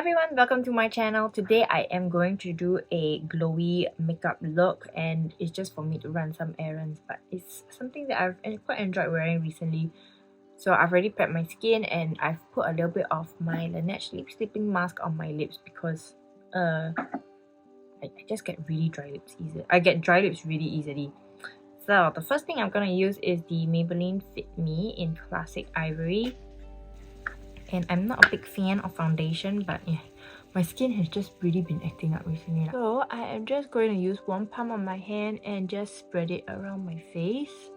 everyone, welcome to my channel. Today I am going to do a glowy makeup look, and it's just for me to run some errands, but it's something that I've quite enjoyed wearing recently. So I've already prepped my skin and I've put a little bit of my Lash lip sleeping mask on my lips because I just get really dry lips easily. I get dry lips really easily. So the first thing I'm gonna use is the Maybelline Fit Me in Classic Ivory. And I'm not a big fan of foundation, but yeah, my skin has just really been acting up recently. So I am just going to use one palm on my hand and just spread it around my face.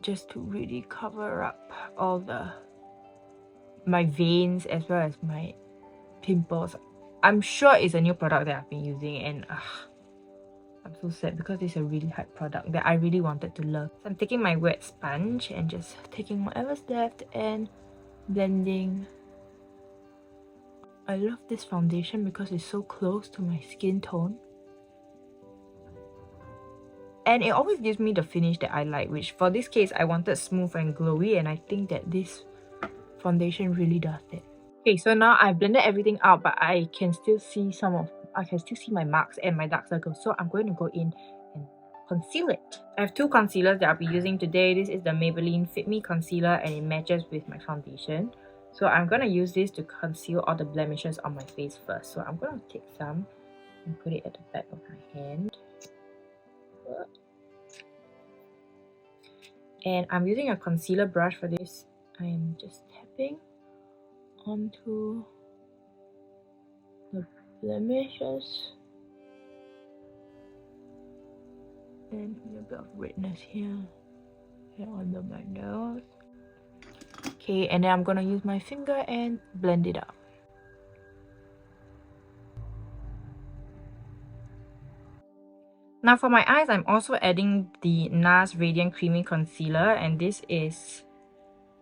Just to really cover up all my veins as well as my pimples. I'm sure it's a new product that I've been using, and I'm so sad because it's a really hype product that I really wanted to love. So I'm taking my wet sponge and just taking whatever's left and blending. I love this foundation because it's so close to my skin tone. And it always gives me the finish that I like, which for this case I wanted smooth and glowy, and I think that this foundation really does it. Okay, so now I've blended everything out, but I can still see my marks and my dark circles, so I'm going to go in and conceal it. I have two concealers that I'll be using today. This is the Maybelline Fit Me concealer and it matches with my foundation. So I'm going to use this to conceal all the blemishes on my face first. So I'm going to take some and put it at the back of my hand. And I'm using a concealer brush for this. I'm just tapping onto the blemishes and a little bit of redness here and under my nose. Okay, and then I'm gonna use my finger and blend it out. Now for my eyes, I'm also adding the NARS Radiant Creamy Concealer, and this is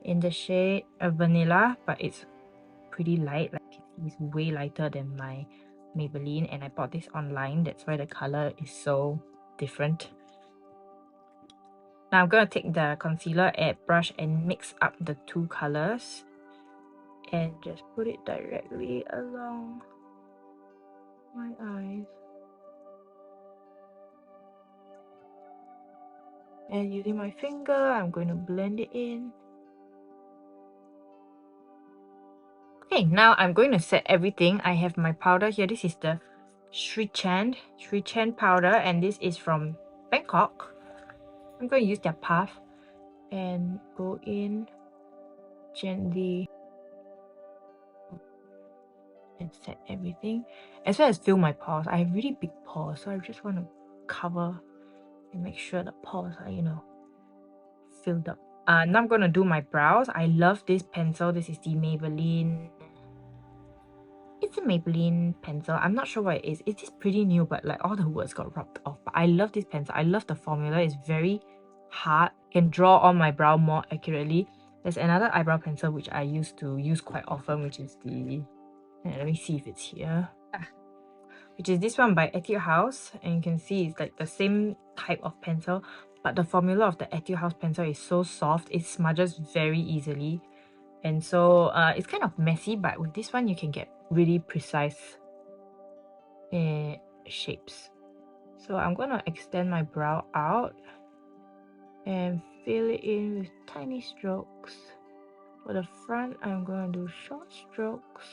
in the shade Vanilla, but it's pretty light. Like, it's way lighter than my Maybelline, and I bought this online. That's why the color is so different. Now I'm going to take the concealer brush and mix up the two colors and just put it directly along my eyes. And using my finger, I'm going to blend it in. Okay, now I'm going to set everything. I have my powder here. This is the Srichand powder, and this is from Bangkok. I'm going to use their puff and go in gently and set everything, as well as fill my pores. I have really big pores, so I just want to cover and make sure the pores are, filled up. Now I'm going to do my brows. I love this pencil. This is the Maybelline. It's a Maybelline pencil. I'm not sure what it is. It's just pretty new, but like all the words got rubbed off. But I love this pencil. I love the formula. It's very hard. Can draw on my brow more accurately. There's another eyebrow pencil which I used to use quite often, which is the... let me see if it's here. Which is this one by Etude House, and you can see it's like the same type of pencil, but the formula of the Etude House pencil is so soft, it smudges very easily, and so it's kind of messy, but with this one you can get really precise shapes. So I'm gonna extend my brow out and fill it in with tiny strokes. For the front, I'm gonna do short strokes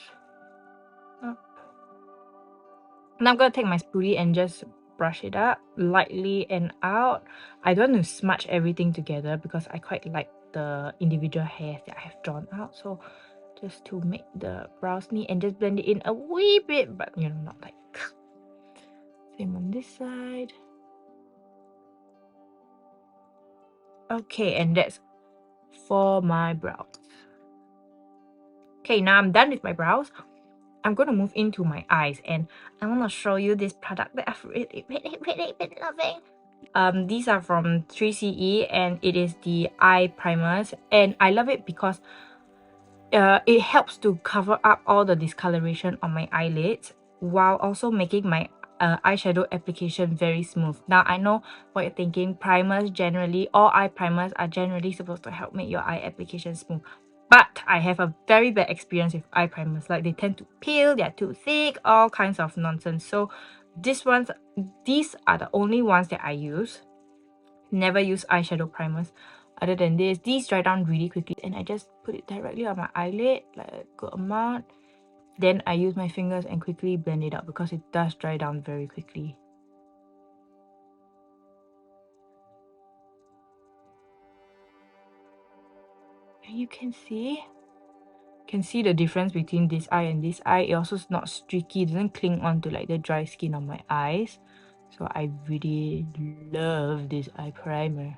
up. Now I'm going to take my spoolie and just brush it up lightly and out. I don't want to smudge everything together because I quite like the individual hairs that I have drawn out. So just to make the brows neat and just blend it in a wee bit, but not like... Same on this side. Okay, and that's for my brows. Okay, now I'm done with my brows. I'm going to move into my eyes, and I want to show you this product that I've really been loving. These are from 3CE, and it is the eye primers, and I love it because it helps to cover up all the discoloration on my eyelids while also making my eyeshadow application very smooth. Now I know what you're thinking. All eye primers are generally supposed to help make your eye application smooth, But I have a very bad experience with eye primers. Like, they tend to peel, they're too thick, all kinds of nonsense. So these are the only ones that I use. Never use eyeshadow primers other than this. These dry down really quickly, and I just put it directly on my eyelid, like a good amount. Then I use my fingers and quickly blend it out because it does dry down very quickly. And you can see the difference between this eye and this eye. It also is not streaky, it doesn't cling onto like the dry skin on my eyes. So I really love this eye primer.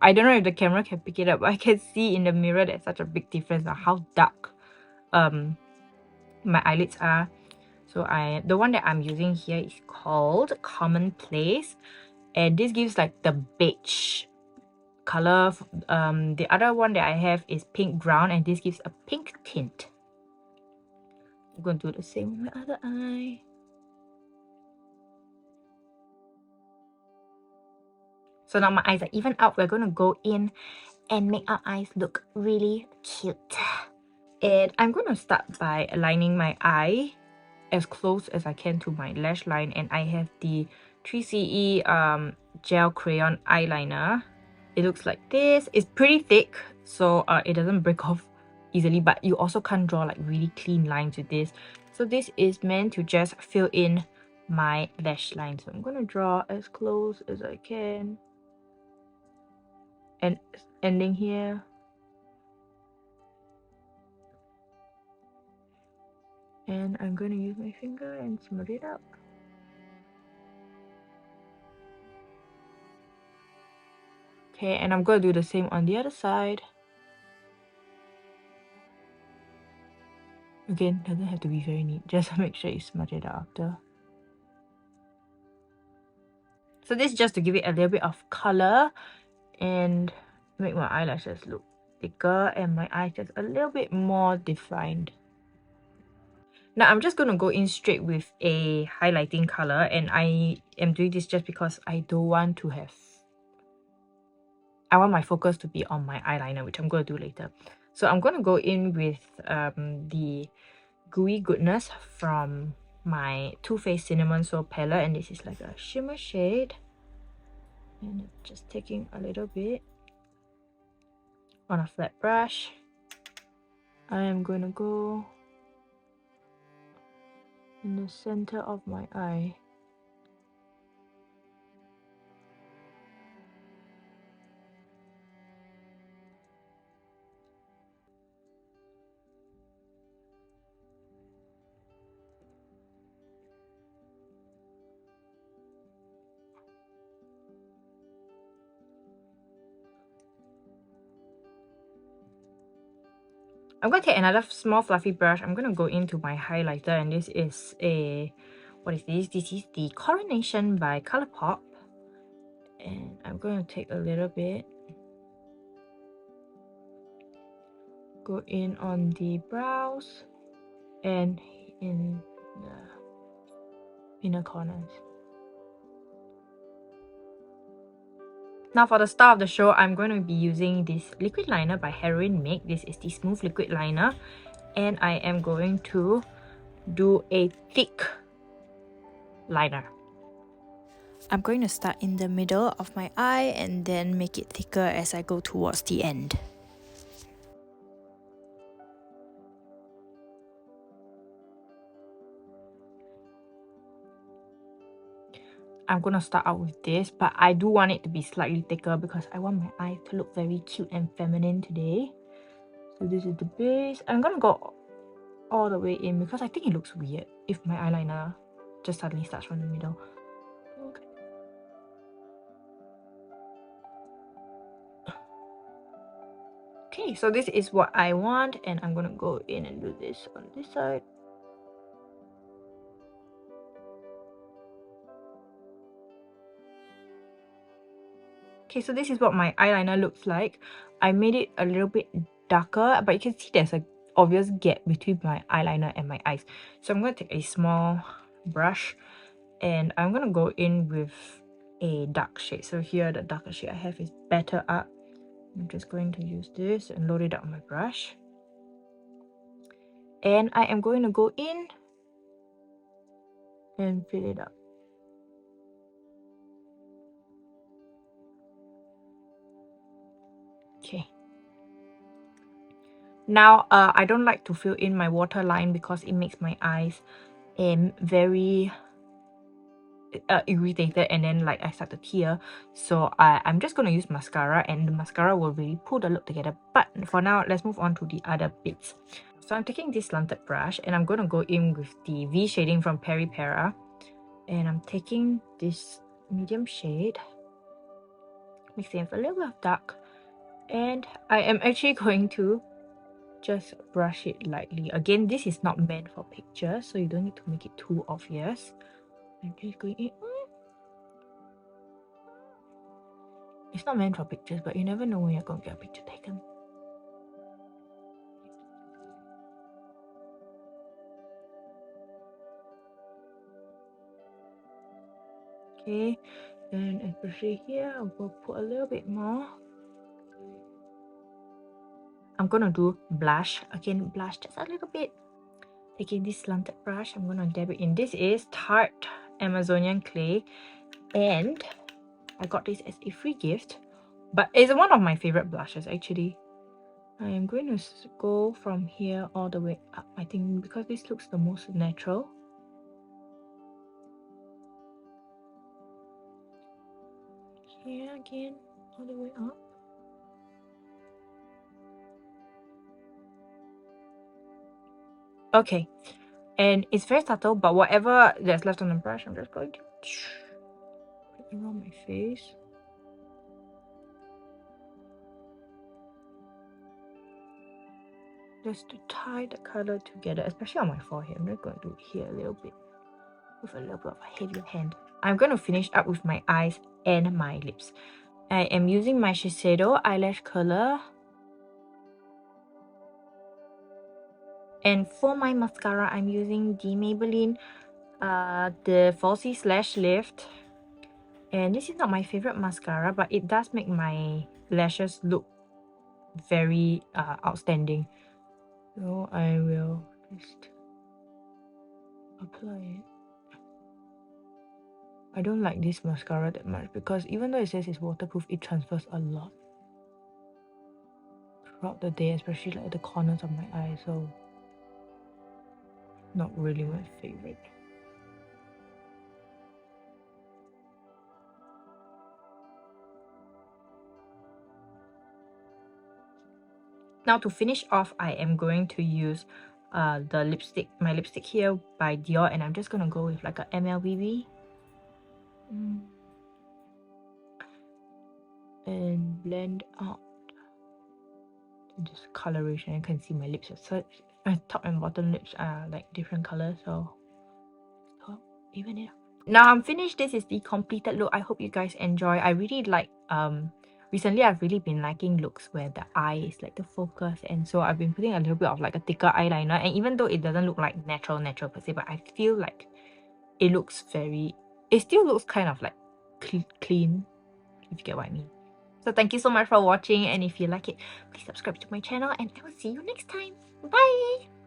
I don't know if the camera can pick it up, but I can see in the mirror there's such a big difference on how dark my eyelids are. So the one that I'm using here is called Commonplace, and this gives like the beige color. The other one that I have is pink brown, and this gives a pink tint. I'm going to do the same with my other eye. So now my eyes are even out. We're going to go in and make our eyes look really cute. And I'm going to start by aligning my eye as close as I can to my lash line. And I have the 3CE gel crayon eyeliner. It looks like this. It's pretty thick, so it doesn't break off easily, but you also can't draw like really clean lines with this. So this is meant to just fill in my lash line. So I'm going to draw as close as I can. And ending here. And I'm going to use my finger and smooth it out. Okay, and I'm going to do the same on the other side. Again, doesn't have to be very neat. Just make sure you smudge it out after. So this is just to give it a little bit of color and make my eyelashes look thicker and my eyes just a little bit more defined. Now I'm just going to go in straight with a highlighting color, and I am doing this just because I want my focus to be on my eyeliner, which I'm going to do later. So I'm going to go in with the Gooey Goodness from my Too Faced Cinnamon Swirl palette, and this is like a shimmer shade. And just taking a little bit on a flat brush. I am going to go in the center of my eye. I'm going to take another small fluffy brush. I'm going to go into my highlighter, and this is what is this? This is the Coronation by Colourpop. And I'm going to take a little bit, go in on the brows and in the inner corners. Now for the star of the show, I'm going to be using this liquid liner by Heroine Make. This is the Smooth Liquid Liner. And I am going to do a thick liner. I'm going to start in the middle of my eye and then make it thicker as I go towards the end. I'm gonna start out with this, but I do want it to be slightly thicker because I want my eyes to look very cute and feminine today. So this is the base. I'm gonna go all the way in because I think it looks weird if my eyeliner just suddenly starts from the middle. Okay, so this is what I want, and I'm gonna go in and do this on this side. Okay, so this is what my eyeliner looks like. I made it a little bit darker, but you can see there's an obvious gap between my eyeliner and my eyes. So I'm going to take a small brush and I'm going to go in with a dark shade. So here the darker shade I have is Better Up. I'm just going to use this and load it up on my brush. And I am going to go in and fill it up. Okay. Now, I don't like to fill in my waterline because it makes my eyes very irritated, and then like I start to tear. So I'm just going to use mascara, and the mascara will really pull the look together. But for now, let's move on to the other bits. So I'm taking this slanted brush and I'm going to go in with the V shading from Peripera. And I'm taking this medium shade, mixing with a little bit of dark. And I am actually going to just brush it lightly. Again, this is not meant for pictures, so you don't need to make it too obvious. I'm just going in. It's not meant for pictures, but you never know when you're going to get a picture taken. Okay, and especially here, I will put a little bit more. I'm gonna do blush. Again, blush just a little bit. Taking this slanted brush, I'm gonna dab it in. This is Tarte Amazonian Clay, and I got this as a free gift, but it's one of my favorite blushes actually. I am going to go from here all the way up, I think, because this looks the most natural. Here again, all the way up. Okay, and it's very subtle, but whatever that's left on the brush, I'm just going to put it around my face. Just to tie the color together, especially on my forehead. I'm just going to do it here a little bit with a little bit of a heavier hand. I'm going to finish up with my eyes and my lips. I am using my Shiseido eyelash curler. And for my mascara, I'm using the Maybelline, the Falsies Lash Lift. And this is not my favorite mascara, but it does make my lashes look very outstanding. So I will just apply it. I don't like this mascara that much because even though it says it's waterproof, it transfers a lot throughout the day, especially like the corners of my eye, so not really my favorite. Now to finish off, I am going to use the lipstick, my lipstick here by Dior, and I'm just gonna go with like a MLBB. And blend out this coloration. You can see my lips are such, top and bottom lips are like different colors, so even it up. Now I'm finished. This is the completed look. I hope you guys enjoy. I really like recently I've really been liking looks where the eye is like the focus, and so I've been putting a little bit of like a thicker eyeliner, and even though it doesn't look like natural per se, but I feel like it looks it still looks kind of like clean, if you get what I mean. So thank you so much for watching, and if you like it, please subscribe to my channel, and I will see you next time. Bye!